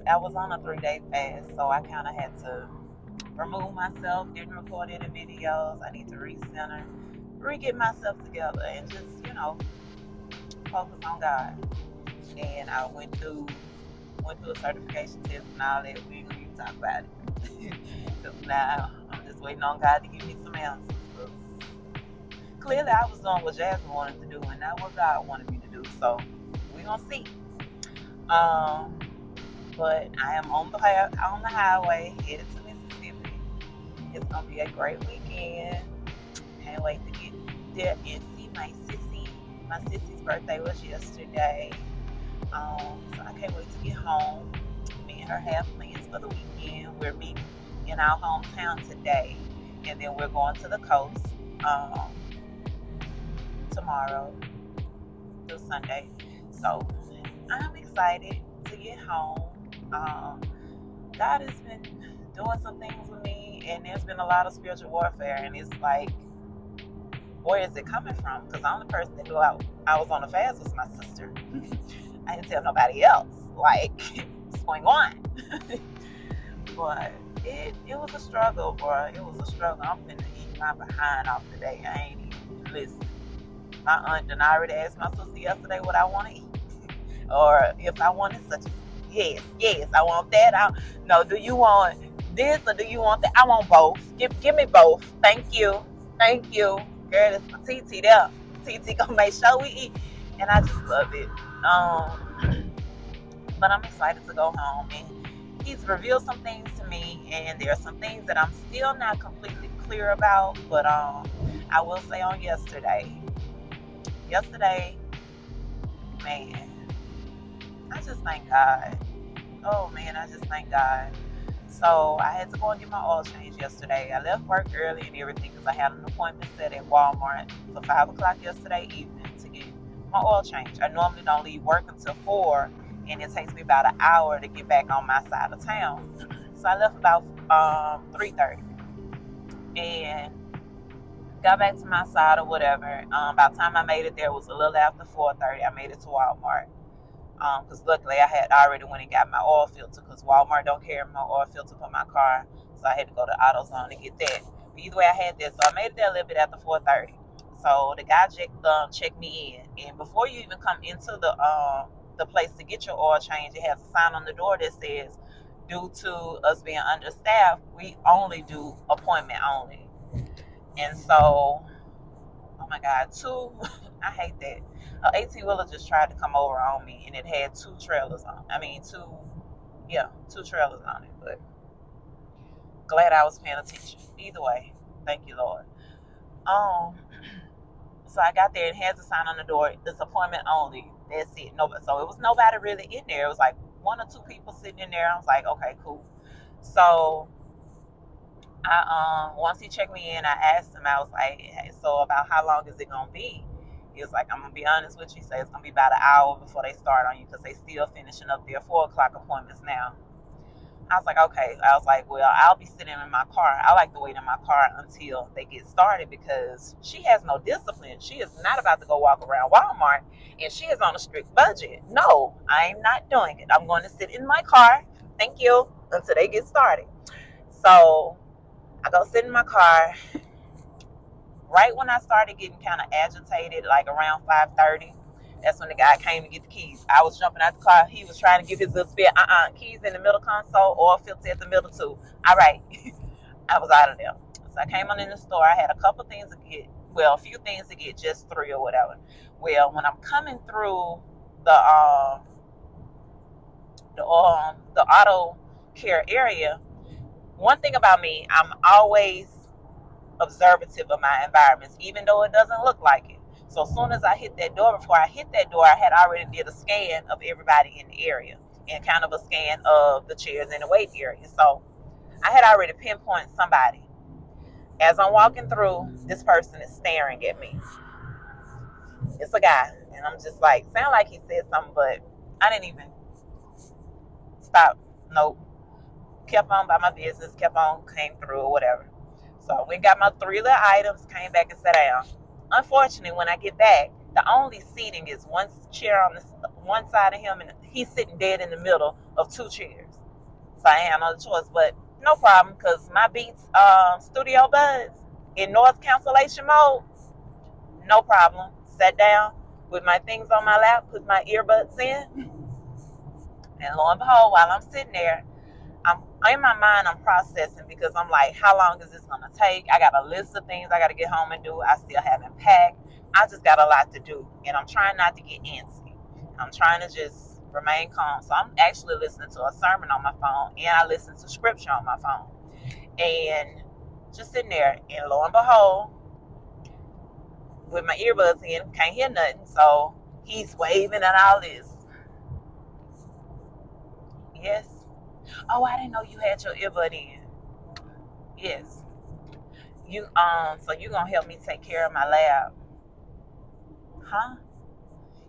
I was on a 3-day fast, so I kind of had to remove myself. Didn't record any videos. I need to recenter, re-get myself together, and just focus on God. And I went through a certification test and all that. We ain't gonna even talk about it. Cause now I'm just waiting on God to give me some answers. 'Cause clearly, I was doing what Jasmine wanted to do, and not what God wanted me to do. So we gonna see. Um, but I am on the highway headed to Mississippi. It's gonna be a great weekend. Can't wait to get there and see my sissy. My sissy's birthday was yesterday. So I can't wait to get home. Me and her have plans for the weekend. We're meeting in our hometown today, and then we're going to the coast um, tomorrow through Sunday. So I'm excited to get home. Um, God has been doing some things with me, and there's been a lot of spiritual warfare, and it's like, where is it coming from? Because the only person that knew I was on a fast was my sister. I didn't tell nobody else. Like, what's going on? But it was a struggle, bro. It was a struggle. I'm finna eat my behind off today. I ain't even listen. My aunt done already asked my sister yesterday what I want to eat, or if I wanted such. Yes, I want that. No, do you want this or do you want that? I want both. Give me both. Thank you. Girl, it's my TT there. TT gonna make sure we eat, and I just love it. But I'm excited to go home, and he's revealed some things to me, and there are some things that I'm still not completely clear about. But I will say on yesterday, man, I just thank God. Oh man, I just thank God. So I had to go and get my oil change yesterday. I left work early and everything because I had an appointment set at Walmart for 5 o'clock yesterday evening to get my oil change. I normally don't leave work until 4, and it takes me about an hour to get back on my side of town. So I left about 3:30 and got back to my side or whatever. By the time I made it there, it was a little after 4:30. I made it to Walmart. Because luckily I had already went and got my oil filter, because Walmart don't carry my oil filter for my car, so I had to go to AutoZone to get that. But either way, I had that, so I made it there a little bit after 4:30. So the guy checked me in, and before you even come into the place to get your oil change, it has a sign on the door that says, "Due to us being understaffed, we only do appointment only." And so, oh my God, I hate that. An 18-wheeler just tried to come over on me, and it had two trailers on. Two trailers on it. But glad I was paying attention. Either way, thank you, Lord. Um, so I got there and had a sign on the door. It's appointment only. That's it. Nobody. So it was nobody really in there. It was like 1 or 2 people sitting in there. I was like, okay, cool. So once he checked me in, I asked him. I was like, hey, so about how long is it gonna be? He was like, I'm gonna be honest with you. He said it's gonna be about an hour before they start on you, because they still finishing up their 4 o'clock appointments now. I was like, okay. I was like, well, I'll be sitting in my car. I like to wait in my car until they get started, because she has no discipline. She is not about to go walk around Walmart, and she is on a strict budget. No, I am not doing it. I'm going to sit in my car. Thank you, until they get started. So I go sit in my car. Right when I started getting kind of agitated, like around 5:30, that's when the guy came to get the keys. I was jumping out the car. He was trying to give his little spit. Keys in the middle console, or filter at the middle too. All right. I was out of there. So I came on in the store. I had a couple things to get. Well, a few things to get, just 3 or whatever. Well, when I'm coming through the the auto care area, one thing about me, I'm always observative of my environments, even though it doesn't look like it. So as soon as I hit that door, before I hit that door, I had already did a scan of everybody in the area, and kind of a scan of the chairs in the waiting area. So I had already pinpointed somebody. As I'm walking through, this person is staring at me. It's a guy, and I'm just like, sound like he said something, but I didn't even stop. Nope. Kept on by my business, kept on, came through or whatever. So I went, got my 3 little items, came back and sat down. Unfortunately, when I get back, the only seating is one chair on one side of him, and he's sitting dead in the middle of 2 chairs. So I ain't had no choice, but no problem, because my Beats Studio Buds in noise cancellation mode, no problem. Sat down with my things on my lap, put my earbuds in, and lo and behold, while I'm sitting there, I'm in my mind, I'm processing, because I'm like, how long is this gonna take? I got a list of things I gotta get home and do. I still haven't packed. I just got a lot to do, and I'm trying not to get antsy. I'm trying to just remain calm. So I'm actually listening to a sermon on my phone, and I listen to scripture on my phone, and just sitting there. And lo and behold, with my earbuds in, can't hear nothing. So he's waving and all this. Yes. Oh, I didn't know you had your earbud in. Yes. So you gonna help me take care of my lab, huh?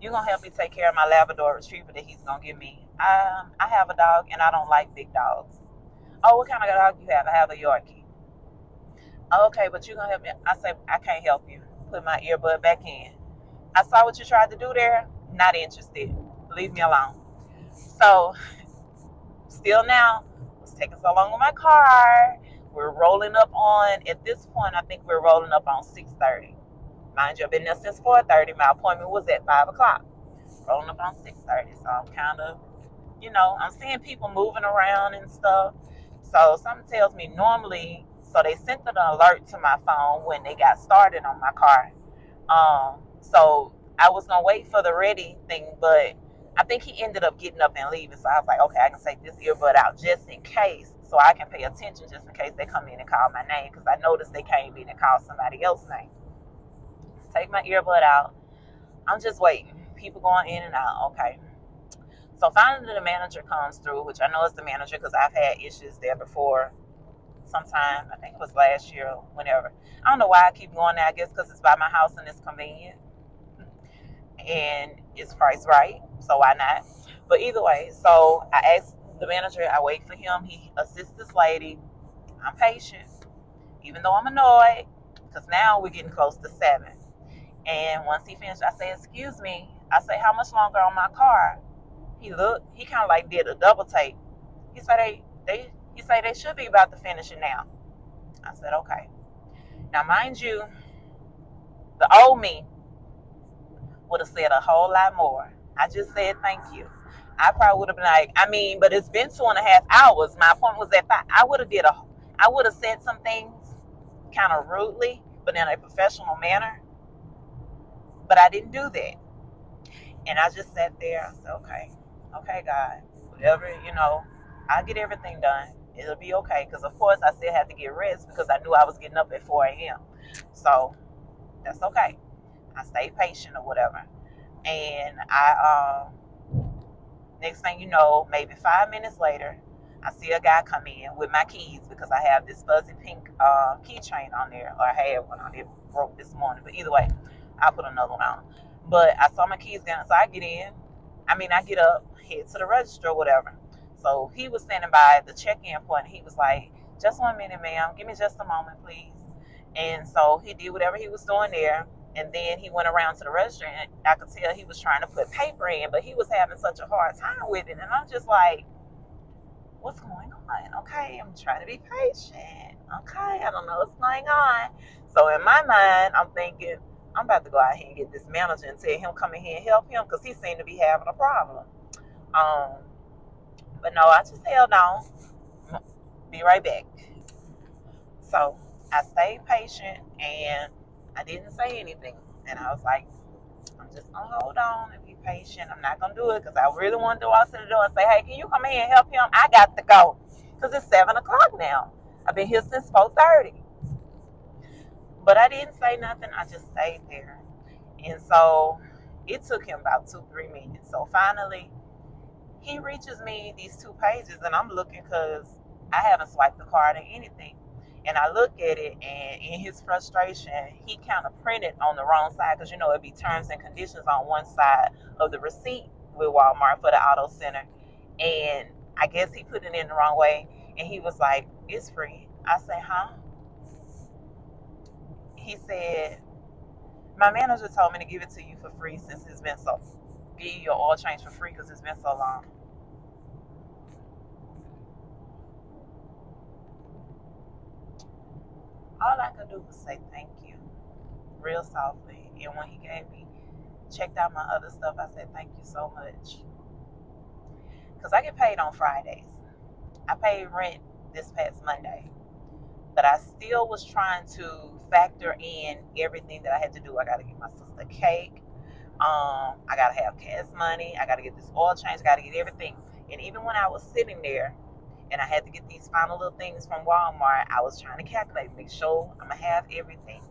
You gonna help me take care of my Labrador Retriever that he's gonna give me. I have a dog and I don't like big dogs. Oh, what kind of dog you have? I have a Yorkie. Okay, but you gonna help me? I say I can't help you. Put my earbud back in. I saw what you tried to do there. Not interested. Leave me alone. So still now, it's taking so long with my car. We're rolling up on, at this point, I think we're rolling up on 6:30. Mind you, I've been there since 4:30. My appointment was at 5 o'clock. Rolling up on 6:30. So I'm kind of, I'm seeing people moving around and stuff. So something tells me normally, so they sent an alert to my phone when they got started on my car. So I was gonna wait for the ready thing, but I think he ended up getting up and leaving. So I was like, okay, I can take this earbud out just in case, so I can pay attention just in case they come in and call my name, because I noticed they came in and called somebody else's name. Take my earbud out. I'm just waiting. People going in and out. Okay. So finally the manager comes through, which I know is the manager because I've had issues there before. Sometime, I think it was last year, whenever. I don't know why I keep going there. I guess because it's by my house and it's convenient and it's priced right. So why not? But either way, so I asked the manager, I wait for him. He assists this lady. I'm patient, even though I'm annoyed, because now we're getting close to 7. And once he finished, I say, excuse me. I say, how much longer on my car? He looked, he kind of like did a double take. He said they should be about to finish it now. I said, okay. Now, mind you, the old me would have said a whole lot more. I just said thank you. I probably would have been like, but it's been 2.5 hours. My appointment was at 5. I would have said some things kind of rudely, but in a professional manner. But I didn't do that. And I just sat there. I said, okay, God, whatever, I'll get everything done. It'll be okay. Because, of course, I still have to get rest because I knew I was getting up at 4 a.m. So that's okay. I stayed patient or whatever. And next thing you know, maybe 5 minutes later, I see a guy come in with my keys because I have this fuzzy pink keychain on there. Or I had one on there, broke this morning. But either way, I'll put another one on. But I saw my keys down, so I get in. I get up, head to the register or whatever. So he was standing by the check-in point. He was like, just 1 minute, ma'am. Give me just a moment, please. And so he did whatever he was doing there. And then he went around to the register, and I could tell he was trying to put paper in, but he was having such a hard time with it. And I'm just like, what's going on? Okay, I'm trying to be patient. Okay, I don't know what's going on. So in my mind, I'm thinking, I'm about to go out here and get this manager and tell him come in here and help him because he seemed to be having a problem. But no, I just held on. Be right back. So I stayed patient and I didn't say anything. And I was like, I'm just going to hold on and be patient. I'm not going to do it because I really want to go out to the door and say, hey, can you come in here and help him? I got to go because it's 7 o'clock now. I've been here since 4:30. But I didn't say nothing. I just stayed there. And so it took him about 2-3 minutes. So finally, he reaches me these 2 pages, and I'm looking because I haven't swiped the card or anything. And I look at it, and in his frustration, he kind of printed on the wrong side because, it'd be terms and conditions on one side of the receipt with Walmart for the auto center. And I guess he put it in the wrong way. And he was like, it's free. I said, huh? He said, my manager told me to give it to you for free since it's been so, give you your oil change for free because it's been so long. to do was say thank you real softly. And when he checked out my other stuff, I said thank you so much. Because I get paid on Fridays. I paid rent this past Monday. But I still was trying to factor in everything that I had to do. I got to get my sister cake. I got to have gas money. I got to get this oil change. I got to get everything. And even when I was sitting there and I had to get these final little things from Walmart, I was trying to calculate, make sure I'm going to have everything.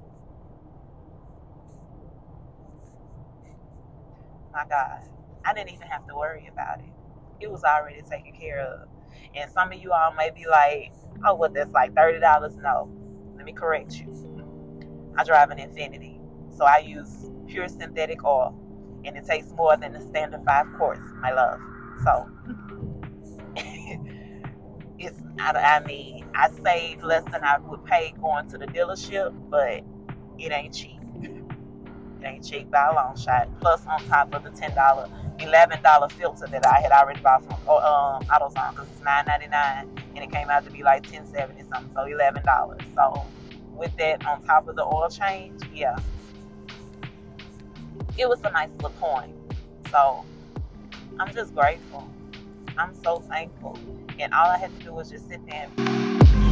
My God, I didn't even have to worry about it. It was already taken care of. And some of you all may be like, oh, well, that's like $30. No, let me correct you. I drive an Infinity, so I use pure synthetic oil, and it takes more than the standard 5 quarts, my love. So I saved less than I would pay going to the dealership, but it ain't cheap. It ain't cheap by a long shot. Plus, on top of the $11 filter that I had already bought from AutoZone, because it's $9.99, and it came out to be like $10.70 something, so $11. So with that on top of the oil change, yeah, it was a nice little coin. So I'm just grateful. I'm so thankful. And all I had to do was just sit there and